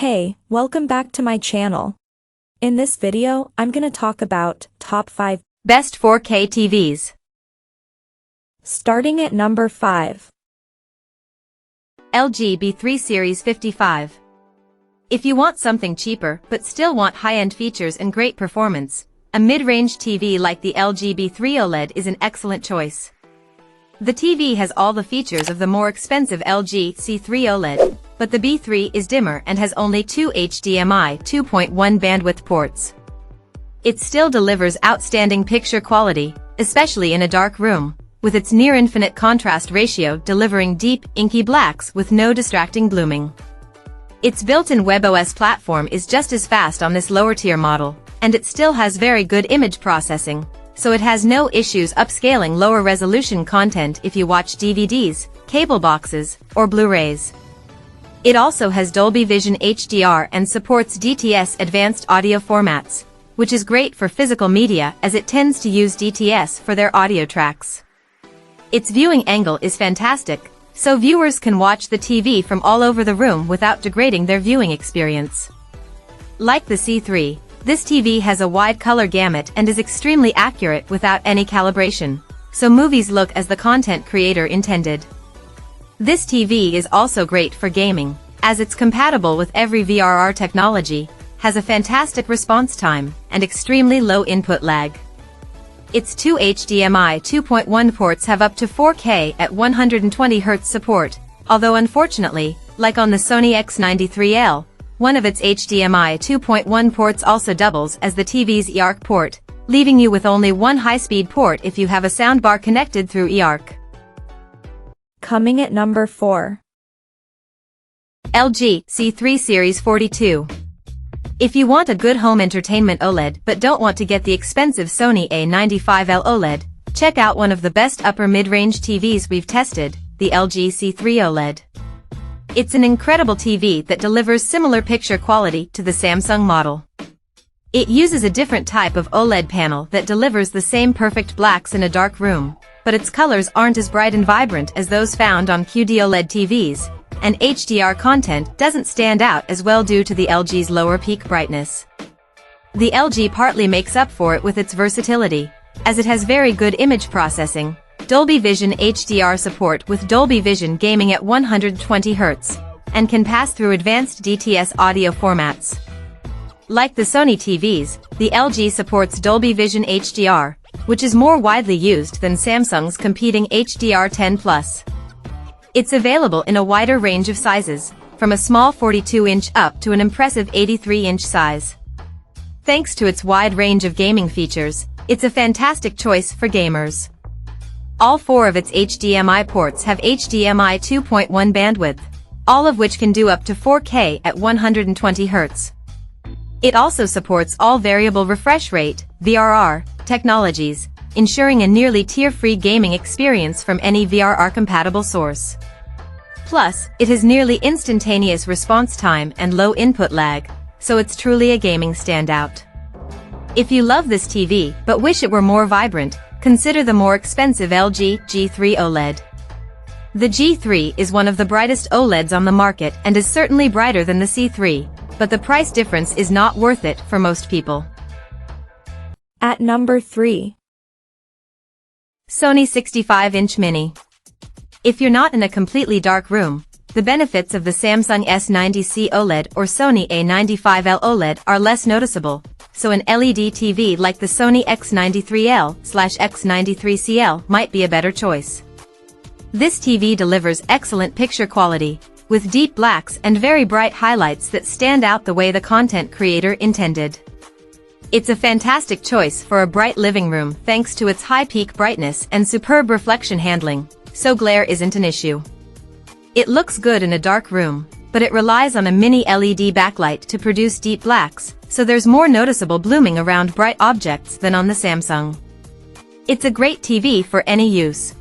Hey, welcome back to my channel. In this video, I'm gonna talk about top 5 best 4K TVs. Starting at number 5. LG B3 Series 55. If you want something cheaper but still want high-end features and great performance, a mid-range TV like the LG B3 OLED is an excellent choice. The TV has all the features of the more expensive LG C3 OLED, but the B3 is dimmer and has only 2 HDMI 2.1 bandwidth ports. It still delivers outstanding picture quality, especially in a dark room, with its near-infinite contrast ratio delivering deep, inky blacks with no distracting blooming. Its built-in WebOS platform is just as fast on this lower-tier model, and it still has very good image processing, so it has no issues upscaling lower-resolution content if you watch DVDs, cable boxes, or Blu-rays. It also has Dolby Vision HDR and supports DTS advanced audio formats, which is great for physical media as it tends to use DTS for their audio tracks. Its viewing angle is fantastic, so viewers can watch the TV from all over the room without degrading their viewing experience. Like the C3, this TV has a wide color gamut and is extremely accurate without any calibration, so movies look as the content creator intended. This TV is also great for gaming, as it's compatible with every VRR technology, has a fantastic response time, and extremely low input lag. Its 2 HDMI 2.1 ports have up to 4K at 120Hz support, although unfortunately, like on the Sony X93L, one of its HDMI 2.1 ports also doubles as the TV's eARC port, leaving you with only one high-speed port if you have a soundbar connected through eARC. Coming at number 4. LG C3 Series 42. If you want a good home entertainment OLED but don't want to get the expensive Sony A95L OLED, check out one of the best upper mid-range TVs we've tested, the LG C3 OLED. It's an incredible TV that delivers similar picture quality to the Samsung model. It uses a different type of OLED panel that delivers the same perfect blacks in a dark room, but its colors aren't as bright and vibrant as those found on QD-OLED TVs, and HDR content doesn't stand out as well due to the LG's lower peak brightness. The LG partly makes up for it with its versatility, as it has very good image processing, Dolby Vision HDR support with Dolby Vision gaming at 120Hz, and can pass through advanced DTS audio formats. Like the Sony TVs, the LG supports Dolby Vision HDR, which is more widely used than Samsung's competing HDR10+. It's available in a wider range of sizes, from a small 42-inch up to an impressive 83-inch size. Thanks to its wide range of gaming features, it's a fantastic choice for gamers. All 4 of its HDMI ports have HDMI 2.1 bandwidth, all of which can do up to 4K at 120Hz. It also supports all variable refresh rate, VRR, technologies, ensuring a nearly tear-free gaming experience from any VRR-compatible source. Plus, it has nearly instantaneous response time and low input lag, so it's truly a gaming standout. If you love this TV but wish it were more vibrant, consider the more expensive LG G3 OLED. The G3 is one of the brightest OLEDs on the market and is certainly brighter than the C3, but the price difference is not worth it for most people. At number 3. Sony 65-inch Mini. If you're not in a completely dark room, the benefits of the Samsung S90C OLED or Sony A95L OLED are less noticeable, so an LED TV like the Sony X93L/X93CL might be a better choice. This TV delivers excellent picture quality, with deep blacks and very bright highlights that stand out the way the content creator intended. It's a fantastic choice for a bright living room thanks to its high peak brightness and superb reflection handling, so glare isn't an issue. It looks good in a dark room, but it relies on a mini LED backlight to produce deep blacks, so there's more noticeable blooming around bright objects than on the Samsung. It's a great TV for any use.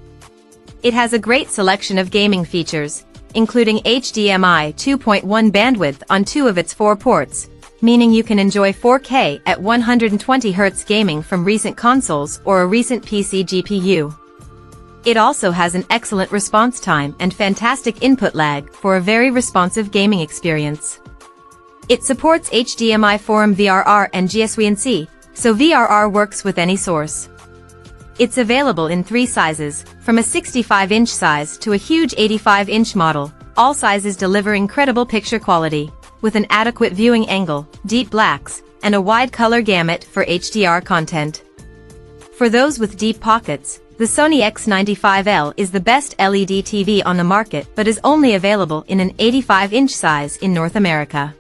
It has a great selection of gaming features, including HDMI 2.1 bandwidth on 2 of its 4 ports, meaning you can enjoy 4K at 120Hz gaming from recent consoles or a recent PC GPU. It also has an excellent response time and fantastic input lag for a very responsive gaming experience. It supports HDMI 4M VRR and GSWNC, so VRR works with any source. It's available in 3 sizes, from a 65-inch size to a huge 85-inch model. All sizes deliver incredible picture quality, with an adequate viewing angle, deep blacks, and a wide color gamut for HDR content. For those with deep pockets, the Sony X95L is the best LED TV on the market but is only available in an 85-inch size in North America.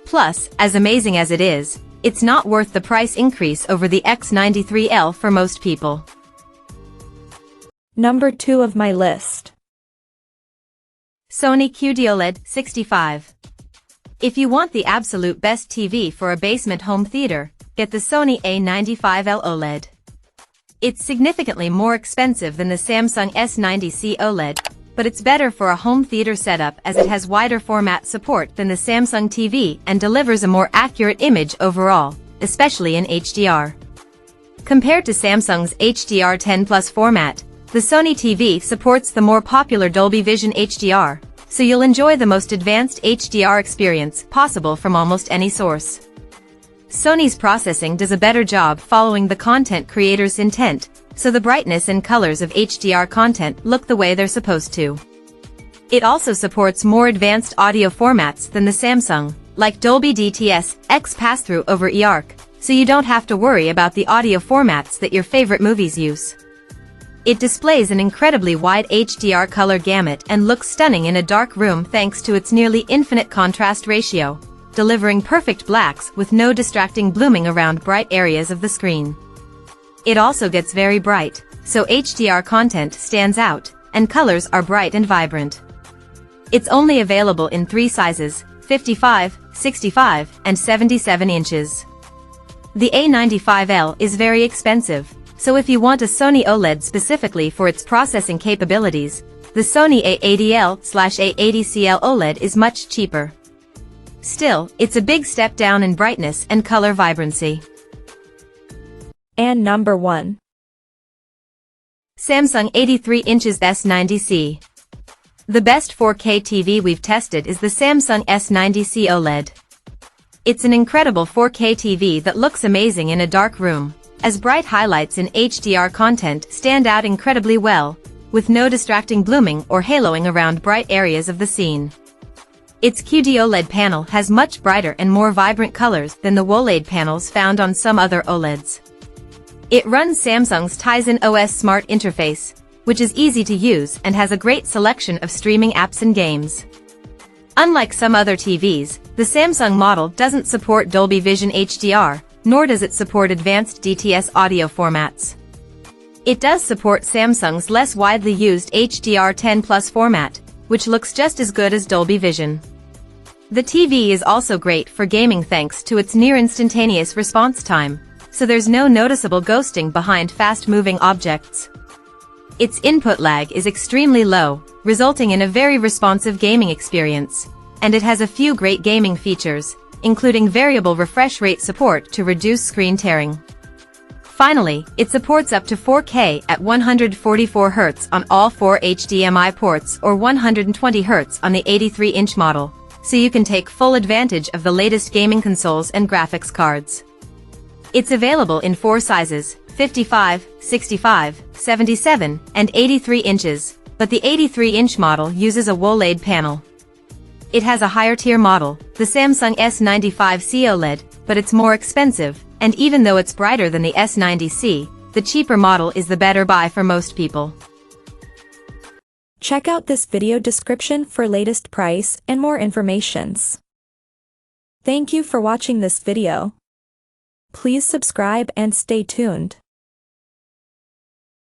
Plus, as amazing as it is, it's not worth the price increase over the X93L for most people. Number 2 of my list. Sony QD-OLED 65. If you want the absolute best TV for a basement home theater, get the Sony A95L OLED. It's significantly more expensive than the Samsung S90C OLED, but it's better for a home theater setup as it has wider format support than the Samsung TV and delivers a more accurate image overall, especially in HDR. Compared to Samsung's HDR10 Plus format, the Sony TV supports the more popular Dolby Vision HDR, so you'll enjoy the most advanced HDR experience possible from almost any source. Sony's processing does a better job following the content creator's intent, so the brightness and colors of HDR content look the way they're supposed to. It also supports more advanced audio formats than the Samsung, like Dolby DTS, X pass-through over eARC, so you don't have to worry about the audio formats that your favorite movies use. It displays an incredibly wide HDR color gamut and looks stunning in a dark room thanks to its nearly infinite contrast ratio, delivering perfect blacks with no distracting blooming around bright areas of the screen. It also gets very bright, so HDR content stands out, and colors are bright and vibrant. It's only available in 3 sizes, 55, 65, and 77 inches. The A95L is very expensive, so if you want a Sony OLED specifically for its processing capabilities, the Sony A80L/A80CL OLED is much cheaper. Still, it's a big step down in brightness and color vibrancy. And number 1. Samsung 83 inches S90C. The best 4K TV we've tested is the Samsung S90C OLED. It's an incredible 4K TV that looks amazing in a dark room, as bright highlights in HDR content stand out incredibly well, with no distracting blooming or haloing around bright areas of the scene. Its QD-OLED panel has much brighter and more vibrant colors than the OLED panels found on some other OLEDs. It runs Samsung's Tizen OS smart interface, which is easy to use and has a great selection of streaming apps and games. Unlike some other TVs, the Samsung model doesn't support Dolby Vision HDR, nor does it support advanced DTS audio formats. It does support Samsung's less widely used HDR10 Plus format, which looks just as good as Dolby Vision. The TV is also great for gaming thanks to its near-instantaneous response time, so there's no noticeable ghosting behind fast-moving objects. Its input lag is extremely low, resulting in a very responsive gaming experience, and it has a few great gaming features, including variable refresh rate support to reduce screen tearing. Finally, it supports up to 4K at 144 Hz on all 4 HDMI ports or 120 Hz on the 83-inch model, so you can take full advantage of the latest gaming consoles and graphics cards. It's available in 4 sizes, 55, 65, 77, and 83 inches, but the 83-inch model uses a OLED panel. It has a higher-tier model, the Samsung S95C OLED, but it's more expensive, and even though it's brighter than the S90C, the cheaper model is the better buy for most people. Check out this video description for latest price and more informations. Thank you for watching this video. Please subscribe and stay tuned.